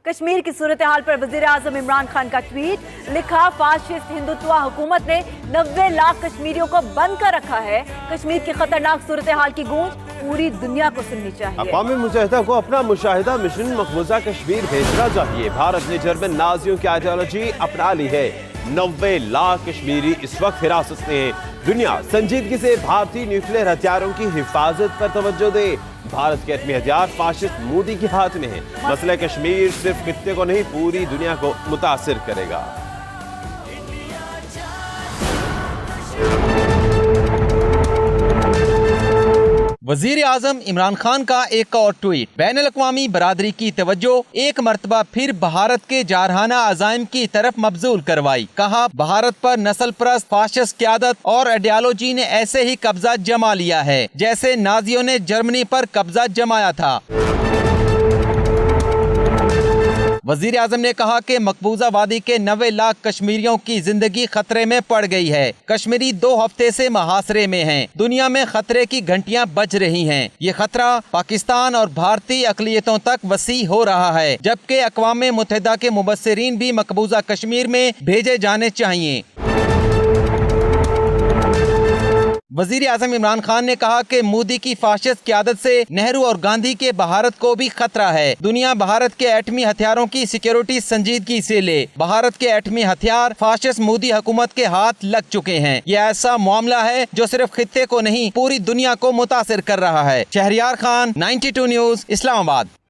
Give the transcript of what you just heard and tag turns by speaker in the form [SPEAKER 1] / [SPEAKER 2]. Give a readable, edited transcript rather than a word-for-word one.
[SPEAKER 1] कश्मीर की सूरत हाल पर वजीर आजम इमरान खान का ट्वीट, लिखा फाशिस्ट हिंदुत्वा हुकूमत ने 90 लाख कश्मीरियों को बंद कर रखा है। कश्मीर की खतरनाक सूरत हाल की गूंज पूरी दुनिया को सुननी चाहिए।
[SPEAKER 2] अक़वाम मुत्तहिदा को अपना मुशाहिदा मिशन मकबूजा कश्मीर भेजना चाहिए। भारत ने जर्मन नाजियों की आइडियोलॉजी अपना ली है। 90 लाख कश्मीरी इस वक्त हिरासत में हैं। दुनिया संजीदगी से भारतीय न्यूक्लियर हथियारों की हिफाजत पर तवज्जो दे। भारत के एटमी हथियार फाशिस्ट मोदी के हाथ में है। मसला कश्मीर सिर्फ खित्ते को नहीं पूरी दुनिया को मुतासिर करेगा।
[SPEAKER 3] वजीर आजम इमरान खान का एक और ट्वीट, बैनुल अक़वामी बरादरी की तवज्जो एक मर्तबा फिर भारत के जारहाना अज़ाइम की तरफ मबजूल करवाई। कहा, भारत पर नस्ल परस्त फाशिस्ट क़यादत और आइडियोलॉजी ने ऐसे ही कब्जा जमा लिया है जैसे नाजियों ने जर्मनी पर कब्जा जमाया था। वजीर आजम ने कहा कि मकबूजा वादी के 90 लाख कश्मीरियों की जिंदगी खतरे में पड़ गई है। कश्मीरी 2 हफ्ते से मुहासरे में हैं। दुनिया में खतरे की घंटियां बज रही हैं। ये खतरा पाकिस्तान और भारतीय अक़लियतों तक वसी हो रहा है, जबकि अक़वाम मुत्तहिदा के मुबस्सिरीन भी मकबूजा कश्मीर में भेजे जाने चाहिए। वजीर आजम इमरान खान ने कहा कि मोदी की फाशिस्ट क़यादत से नेहरू और गांधी के भारत को भी खतरा है। दुनिया भारत के एटमी हथियारों की सिक्योरिटी संजीदगी से ले। भारत के एटमी हथियार फाशिस्ट मोदी हुकूमत के हाथ लग चुके हैं। ये ऐसा मामला है जो सिर्फ खित्ते को नहीं पूरी दुनिया को मुतासिर कर रहा है। शहरियार खान, 92 न्यूज़, इस्लामाबाद।